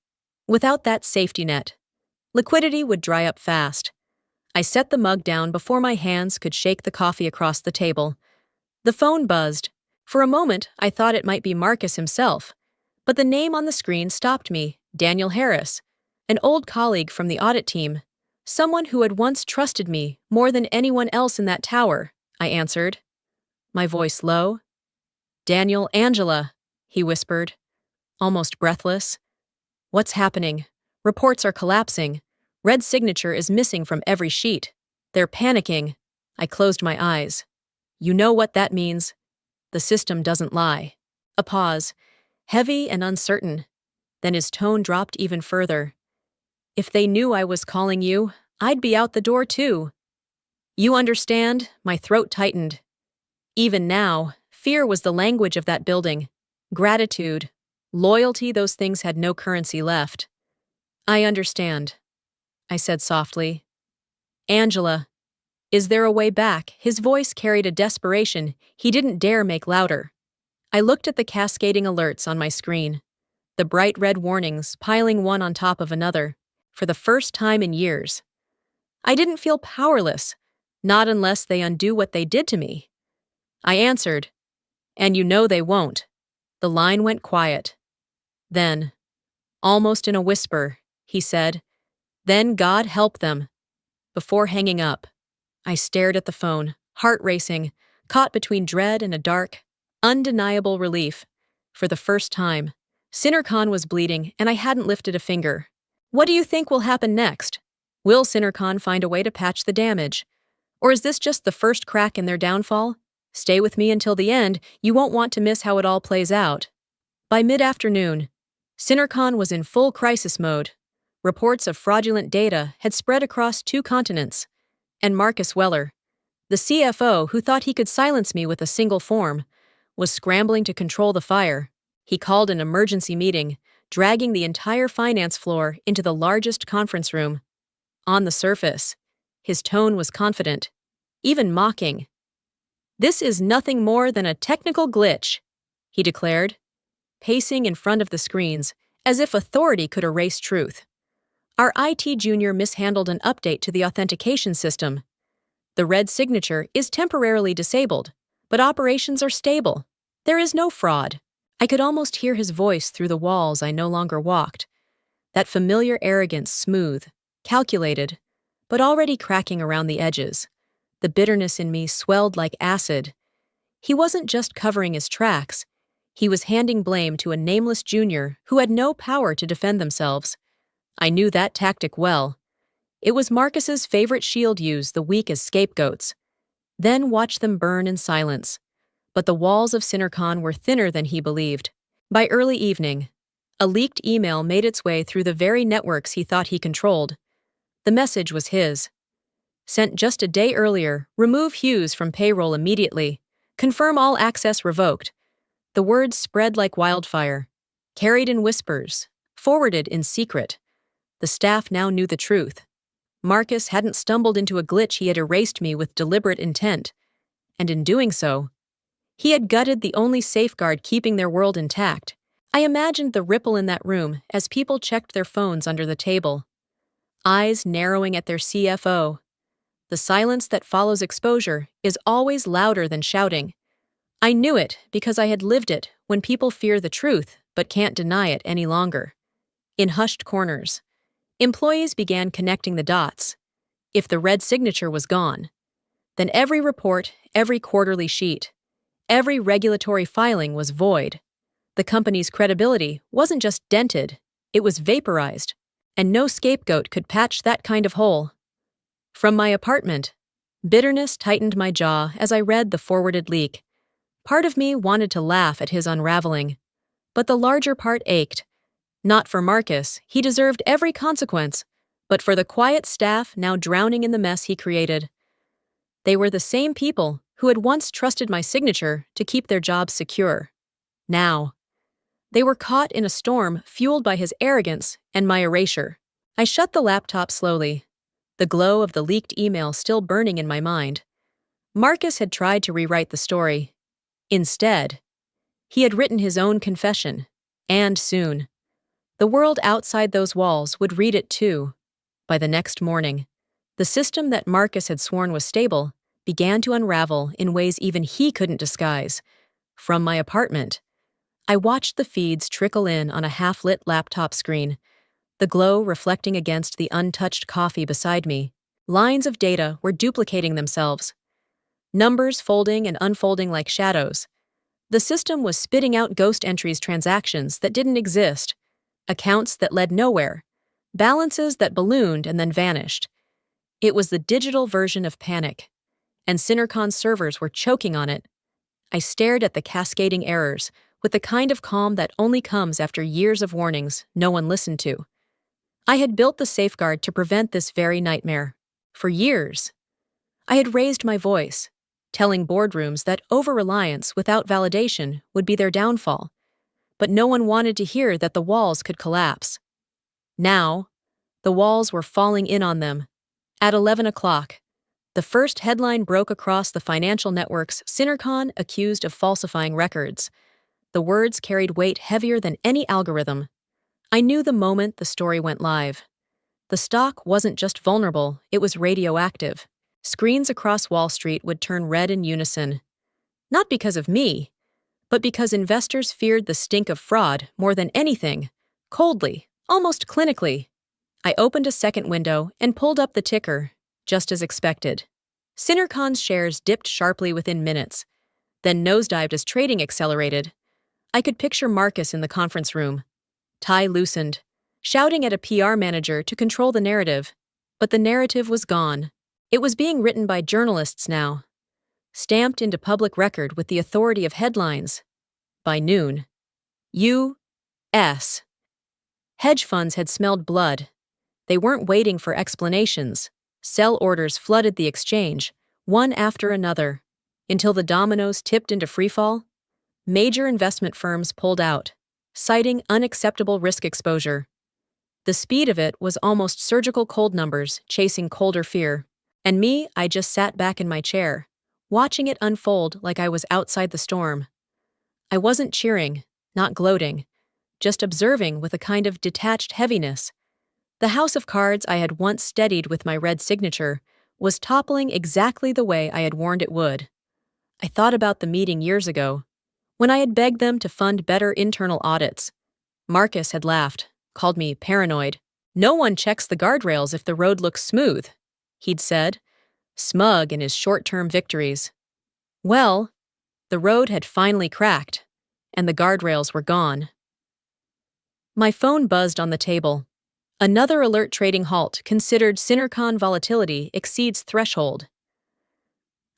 Without that safety net, liquidity would dry up fast. I set the mug down before my hands could shake the coffee across the table. The phone buzzed. For a moment, I thought it might be Marcus himself, but the name on the screen stopped me. Daniel Harris, an old colleague from the audit team, someone who had once trusted me more than anyone else in that tower, I answered, my voice low. Daniel, Angela, he whispered, almost breathless. What's happening? Reports are collapsing. Red signature is missing from every sheet. They're panicking. I closed my eyes. You know what that means. The system doesn't lie. A pause, heavy and uncertain. Then his tone dropped even further. If they knew I was calling you, I'd be out the door too. You understand? My throat tightened. Even now, fear was the language of that building. Gratitude, loyalty, those things had no currency left. I understand, I said softly. Angela, is there a way back? His voice carried a desperation he didn't dare make louder. I looked at the cascading alerts on my screen. The bright red warnings piling one on top of another, for the first time in years. I didn't feel powerless, not unless they undo what they did to me. I answered, and you know they won't. The line went quiet. Then, almost in a whisper, he said, then God help them. Before hanging up, I stared at the phone, heart racing, caught between dread and a dark, undeniable relief. For the first time, Synercon was bleeding, and I hadn't lifted a finger. What do you think will happen next? Will Synercon find a way to patch the damage? Or is this just the first crack in their downfall? Stay with me until the end, you won't want to miss how it all plays out. By mid-afternoon, Synercon was in full crisis mode. Reports of fraudulent data had spread across 2 continents, and Marcus Weller, the CFO who thought he could silence me with a single form, was scrambling to control the fire. He called an emergency meeting, dragging the entire finance floor into the largest conference room. On the surface, his tone was confident, even mocking. This is nothing more than a technical glitch, he declared, pacing in front of the screens as if authority could erase truth. Our IT junior mishandled an update to the authentication system. The red signature is temporarily disabled, but operations are stable. There is no fraud. I could almost hear his voice through the walls I no longer walked. That familiar arrogance, smooth, calculated, but already cracking around the edges. The bitterness in me swelled like acid. He wasn't just covering his tracks. He was handing blame to a nameless junior who had no power to defend themselves. I knew that tactic well. It was Marcus's favorite shield use the weak as scapegoats. Then watch them burn in silence. But the walls of SinnerCon were thinner than he believed. By early evening, a leaked email made its way through the very networks he thought he controlled. The message was his. Sent just a day earlier, remove Hughes from payroll immediately. Confirm all access revoked. The words spread like wildfire. Carried in whispers. Forwarded in secret. The staff now knew the truth. Marcus hadn't stumbled into a glitch, he had erased me with deliberate intent. And in doing so, he had gutted the only safeguard keeping their world intact. I imagined the ripple in that room as people checked their phones under the table. Eyes narrowing at their CFO. The silence that follows exposure is always louder than shouting. I knew it because I had lived it when people fear the truth but can't deny it any longer. In hushed corners, employees began connecting the dots. If the red signature was gone, then every report, every quarterly sheet, every regulatory filing was void. The company's credibility wasn't just dented, it was vaporized, and no scapegoat could patch that kind of hole. From my apartment, bitterness tightened my jaw as I read the forwarded leak. Part of me wanted to laugh at his unraveling, but the larger part ached. Not for Marcus, he deserved every consequence, but for the quiet staff now drowning in the mess he created. They were the same people who had once trusted my signature to keep their jobs secure. Now, they were caught in a storm fueled by his arrogance and my erasure. I shut the laptop slowly, the glow of the leaked email still burning in my mind. Marcus had tried to rewrite the story. Instead, he had written his own confession, and soon. The world outside those walls would read it too. By the next morning, the system that Marcus had sworn was stable began to unravel in ways even he couldn't disguise. From my apartment, I watched the feeds trickle in on a half-lit laptop screen, the glow reflecting against the untouched coffee beside me. Lines of data were duplicating themselves, numbers folding and unfolding like shadows. The system was spitting out ghost entries, transactions that didn't exist, accounts that led nowhere, balances that ballooned and then vanished. It was the digital version of panic, and SinnerCon's servers were choking on it. I stared at the cascading errors with the kind of calm that only comes after years of warnings no one listened to. I had built the safeguard to prevent this very nightmare. For years, I had raised my voice, telling boardrooms that over-reliance without validation would be their downfall, but no one wanted to hear that the walls could collapse. Now, the walls were falling in on them. At 11 o'clock, the first headline broke across the financial networks: SinnerCon accused of falsifying records. The words carried weight heavier than any algorithm. I knew the moment the story went live. The stock wasn't just vulnerable, it was radioactive. Screens across Wall Street would turn red in unison. Not because of me, but because investors feared the stink of fraud more than anything. Coldly, almost clinically, I opened a second window and pulled up the ticker, just as expected. SinnerCon's shares dipped sharply within minutes, then nosedived as trading accelerated. I could picture Marcus in the conference room, tie loosened, shouting at a PR manager to control the narrative. But the narrative was gone. It was being written by journalists now, stamped into public record with the authority of headlines. By noon, U.S. hedge funds had smelled blood. They weren't waiting for explanations. Sell orders flooded the exchange, one after another, until the dominoes tipped into freefall. Major investment firms pulled out, citing unacceptable risk exposure. The speed of it was almost surgical cold numbers chasing colder fear. And me, I just sat back in my chair, watching it unfold like I was outside the storm. I wasn't cheering, not gloating, just observing with a kind of detached heaviness. The house of cards I had once steadied with my red signature was toppling exactly the way I had warned it would. I thought about the meeting years ago, when I had begged them to fund better internal audits. Marcus had laughed, called me paranoid. No one checks the guardrails if the road looks smooth, he'd said, smug in his short-term victories. Well, the road had finally cracked, and the guardrails were gone. My phone buzzed on the table. Another alert: trading halt considered Synercon volatility exceeds threshold.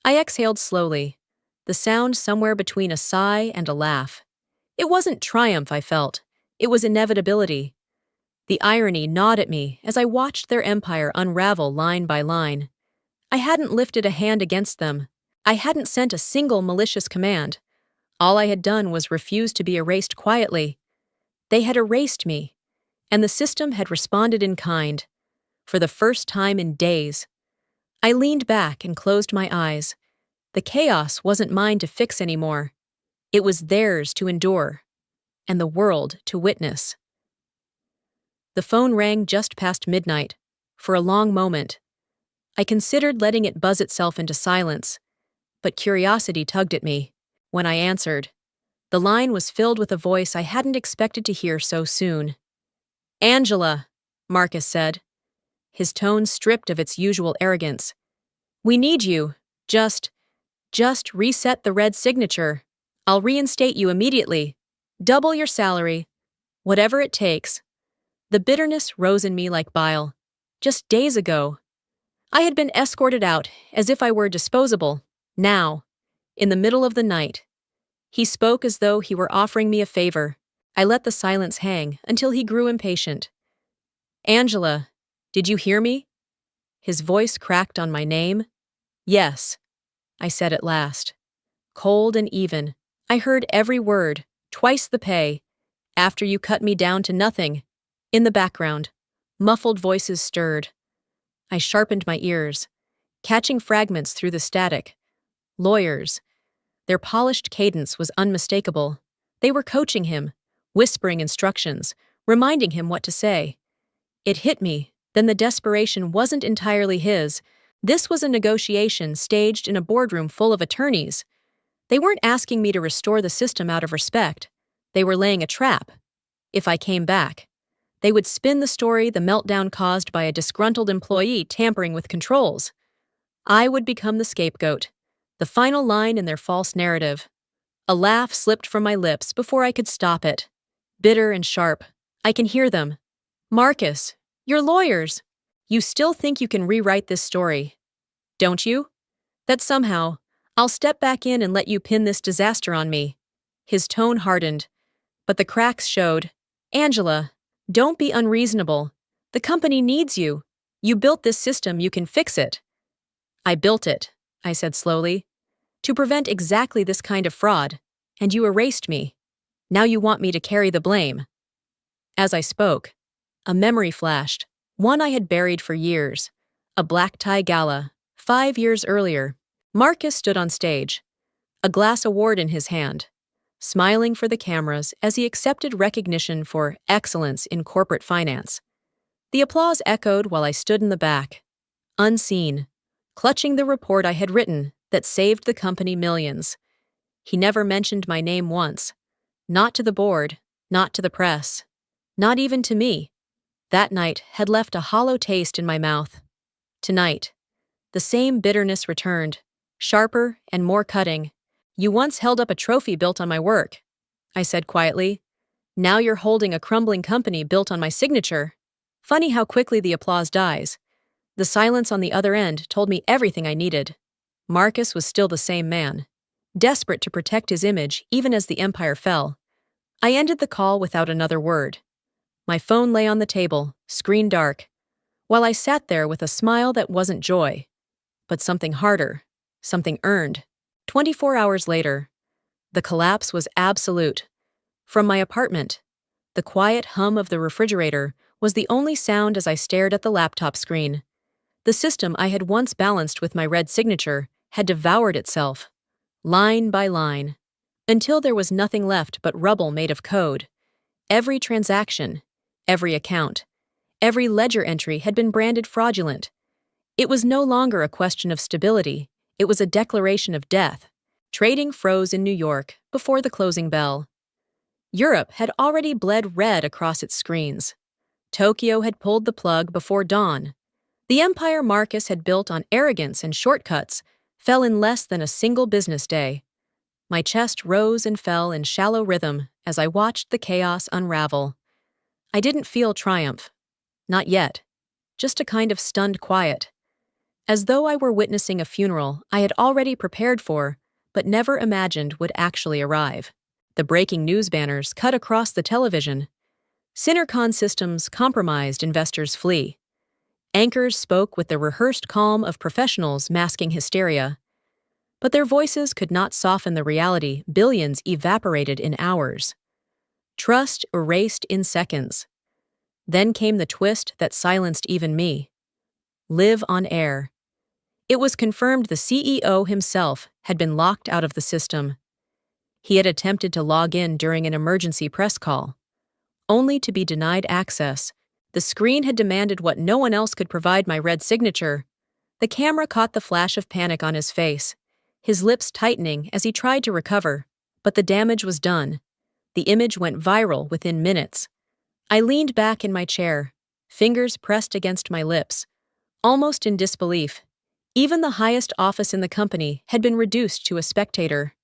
I exhaled slowly, the sound somewhere between a sigh and a laugh. It wasn't triumph I felt, it was inevitability. The irony gnawed at me as I watched their empire unravel line by line. I hadn't lifted a hand against them. I hadn't sent a single malicious command. All I had done was refuse to be erased quietly. They had erased me, and the system had responded in kind. For the first time in days, I leaned back and closed my eyes. The chaos wasn't mine to fix anymore. It was theirs to endure, and the world to witness. The phone rang just past midnight. For a long moment, I considered letting it buzz itself into silence, but curiosity tugged at me. When I answered, the line was filled with a voice I hadn't expected to hear so soon. "Angela," Marcus said, his tone stripped of its usual arrogance. "We need you. Just reset the red signature. I'll reinstate you immediately. Double your salary. Whatever it takes." The bitterness rose in me like bile. Just days ago, I had been escorted out as if I were disposable. Now, in the middle of the night, he spoke as though he were offering me a favor. I let the silence hang until he grew impatient. "Angela, did you hear me?" His voice cracked on my name. "Yes," I said at last. Cold and even, I heard every word, twice the pay. "After you cut me down to nothing." In the background, muffled voices stirred. I sharpened my ears, catching fragments through the static. Lawyers. Their polished cadence was unmistakable. They were coaching him, whispering instructions, reminding him what to say. It hit me, then the desperation wasn't entirely his. This was a negotiation staged in a boardroom full of attorneys. They weren't asking me to restore the system out of respect. They were laying a trap. If I came back, they would spin the story the meltdown caused by a disgruntled employee tampering with controls. I would become the scapegoat, the final line in their false narrative. A laugh slipped from my lips before I could stop it. Bitter and sharp, I can hear them. "Marcus, you're lawyers. You still think you can rewrite this story, don't you? That somehow, I'll step back in and let you pin this disaster on me." His tone hardened, but the cracks showed. "Angela, don't be unreasonable. The company needs you. You built this system, you can fix it." "I built it," I said slowly, "to prevent exactly this kind of fraud, and you erased me. Now you want me to carry the blame." As I spoke, a memory flashed, one I had buried for years. A black tie gala, 5 years earlier. Marcus stood on stage, a glass award in his hand, smiling for the cameras as he accepted recognition for excellence in corporate finance. The applause echoed while I stood in the back, unseen, clutching the report I had written that saved the company millions. He never mentioned my name once. Not to the board, not to the press, not even to me. That night had left a hollow taste in my mouth. Tonight, the same bitterness returned, sharper and more cutting. "You once held up a trophy built on my work," I said quietly. "Now you're holding a crumbling company built on my signature." Funny how quickly the applause dies. The silence on the other end told me everything I needed. Marcus was still the same man, desperate to protect his image even as the empire fell. I ended the call without another word. My phone lay on the table, screen dark, while I sat there with a smile that wasn't joy, but something harder, something earned. 24 hours later, the collapse was absolute. From my apartment, the quiet hum of the refrigerator was the only sound as I stared at the laptop screen. The system I had once balanced with my red signature had devoured itself, line by line, until there was nothing left but rubble made of code. Every transaction, every account, every ledger entry had been branded fraudulent. It was no longer a question of stability, it was a declaration of death. Trading froze in New York before the closing bell. Europe had already bled red across its screens. Tokyo had pulled the plug before dawn. The empire Marcus had built on arrogance and shortcuts fell in less than a single business day. My chest rose and fell in shallow rhythm as I watched the chaos unravel. I didn't feel triumph. Not yet. Just a kind of stunned quiet. As though I were witnessing a funeral I had already prepared for, but never imagined would actually arrive. The breaking news banners cut across the television. Synercon systems compromised, investors flee. Anchors spoke with the rehearsed calm of professionals masking hysteria. But their voices could not soften the reality billions evaporated in hours. Trust erased in seconds. Then came the twist that silenced even me. Live on air. It was confirmed the CEO himself had been locked out of the system. He had attempted to log in during an emergency press call, only to be denied access. The screen had demanded what no one else could provide: my red signature. The camera caught the flash of panic on his face, his lips tightening as he tried to recover. But the damage was done. The image went viral within minutes. I leaned back in my chair, fingers pressed against my lips, almost in disbelief. Even the highest office in the company had been reduced to a spectator.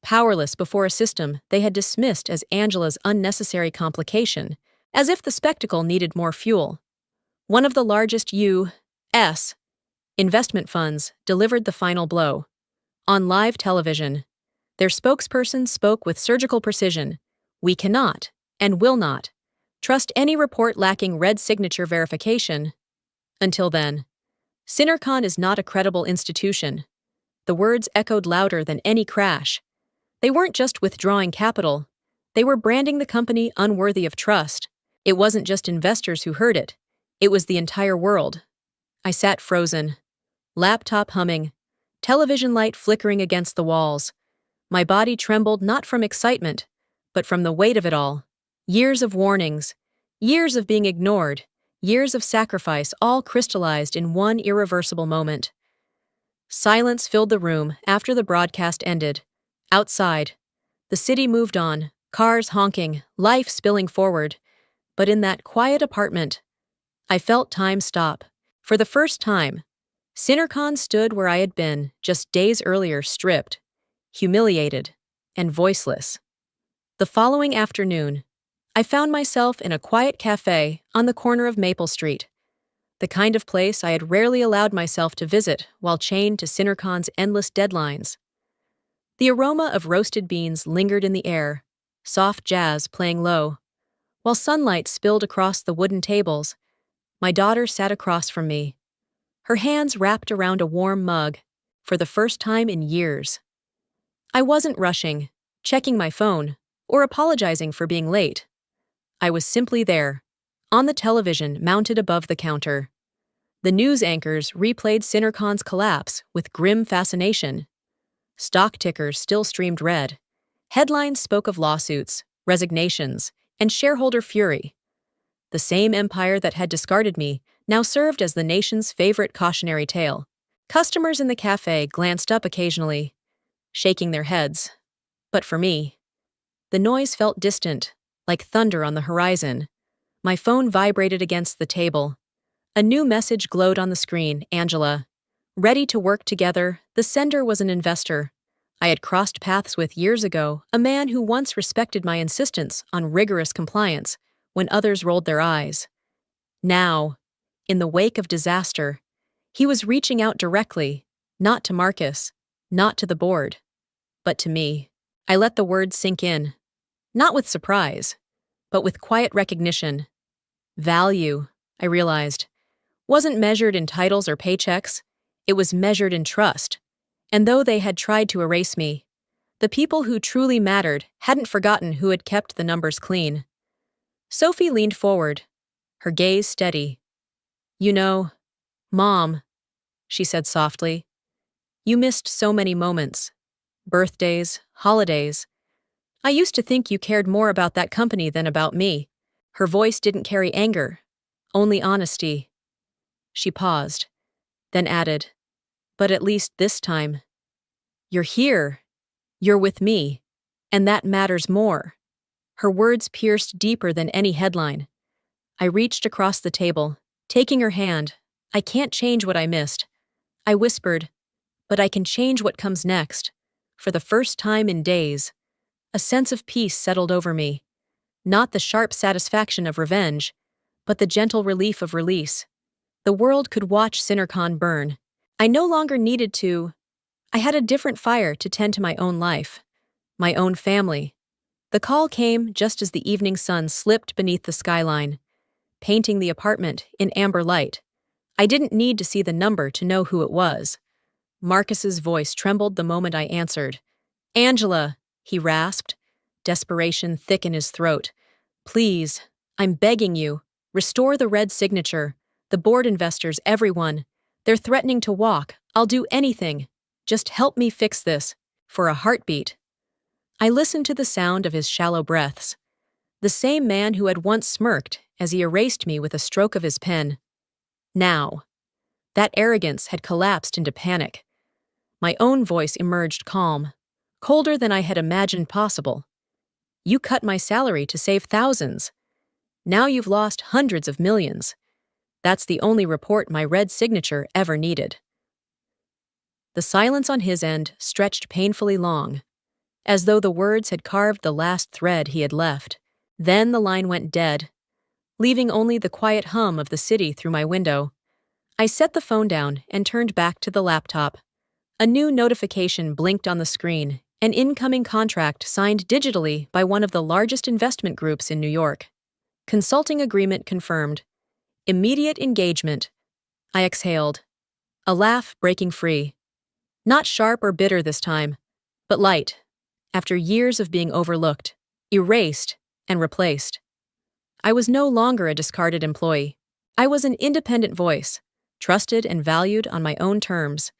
Powerless before a system they had dismissed as Angela's unnecessary complication, as if the spectacle needed more fuel. One of the largest U.S. investment funds delivered the final blow. On live television, their spokesperson spoke with surgical precision. "We cannot, and will not, trust any report lacking red signature verification." Until then, Synercon is not a credible institution. The words echoed louder than any crash. They weren't just withdrawing capital. They were branding the company unworthy of trust. It wasn't just investors who heard it. It was the entire world. I sat frozen, laptop humming, television light flickering against the walls. My body trembled not from excitement, but from the weight of it all. Years of warnings, years of being ignored, years of sacrifice, all crystallized in one irreversible moment. Silence filled the room after the broadcast ended. Outside, the city moved on, cars honking, life spilling forward. But in that quiet apartment, I felt time stop. For the first time, Synercon stood where I had been just days earlier, stripped, humiliated, and voiceless. The following afternoon, I found myself in a quiet cafe on the corner of Maple Street, the kind of place I had rarely allowed myself to visit while chained to Synercon's endless deadlines. The aroma of roasted beans lingered in the air, soft jazz playing low. While sunlight spilled across the wooden tables, my daughter sat across from me, her hands wrapped around a warm mug, for the first time in years. I wasn't rushing, checking my phone, or apologizing for being late. I was simply there, on the television mounted above the counter. The news anchors replayed Synercon's collapse with grim fascination. Stock tickers still streamed red. Headlines spoke of lawsuits, resignations, and shareholder fury. The same empire that had discarded me now served as the nation's favorite cautionary tale. Customers in the cafe glanced up occasionally, shaking their heads. But for me, the noise felt distant, like thunder on the horizon. My phone vibrated against the table. A new message glowed on the screen: Angela. Ready to work together. The sender was an investor I had crossed paths with years ago, a man who once respected my insistence on rigorous compliance when others rolled their eyes. Now, in the wake of disaster, he was reaching out directly, not to Marcus, not to the board, but to me. I let the words sink in, not with surprise, but with quiet recognition. Value, I realized, wasn't measured in titles or paychecks. It was measured in trust. And though they had tried to erase me, the people who truly mattered hadn't forgotten who had kept the numbers clean. Sophie leaned forward, her gaze steady. "You know, Mom," she said softly, "you missed so many moments. Birthdays, holidays. I used to think you cared more about that company than about me." Her voice didn't carry anger, only honesty. She paused, then added, "But at least this time, you're here. You're with me. And that matters more." Her words pierced deeper than any headline. I reached across the table, taking her hand. "I can't change what I missed," I whispered, "but I can change what comes next. For the first time in days, a sense of peace settled over me, not the sharp satisfaction of revenge, but the gentle relief of release. The world could watch SinnerCon burn. I no longer needed to. I had a different fire to tend to my own life, my own family. The call came just as the evening sun slipped beneath the skyline, painting the apartment in amber light. I didn't need to see the number to know who it was. Marcus's voice trembled the moment I answered. "Angela," he rasped, desperation thick in his throat. "Please, I'm begging you, restore the red signature. The board investors, everyone. They're threatening to walk. I'll do anything. Just help me fix this." For a heartbeat. I listened to the sound of his shallow breaths. The same man who had once smirked as he erased me with a stroke of his pen. Now, that arrogance had collapsed into panic. My own voice emerged calm, colder than I had imagined possible. "You cut my salary to save thousands. Now you've lost hundreds of millions. That's the only report my red signature ever needed." The silence on his end stretched painfully long, as though the words had carved the last thread he had left. Then the line went dead, leaving only the quiet hum of the city through my window. I set the phone down and turned back to the laptop. A new notification blinked on the screen, an incoming contract signed digitally by one of the largest investment groups in New York. Consulting agreement confirmed. Immediate engagement. I exhaled, a laugh breaking free. Not sharp or bitter this time, but light, after years of being overlooked, erased, and replaced. I was no longer a discarded employee. I was an independent voice, trusted and valued on my own terms.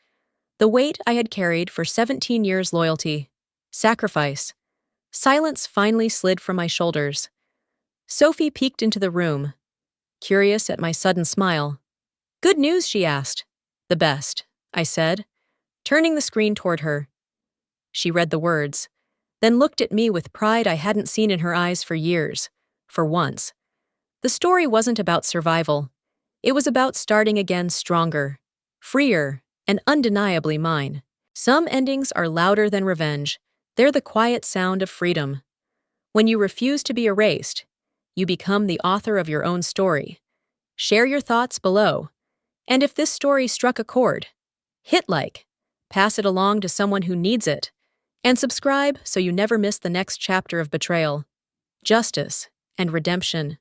The weight I had carried for 17 years' loyalty, sacrifice, silence finally slid from my shoulders. Sophie peeked into the room, curious at my sudden smile. "Good news," she asked. "The best," I said, turning the screen toward her. She read the words, then looked at me with pride I hadn't seen in her eyes for years, for once. The story wasn't about survival. It was about starting again stronger, freer, and undeniably mine. Some endings are louder than revenge. They're the quiet sound of freedom. When you refuse to be erased, you become the author of your own story. Share your thoughts below. And if this story struck a chord, hit like, pass it along to someone who needs it, and subscribe so you never miss the next chapter of betrayal, justice, and redemption.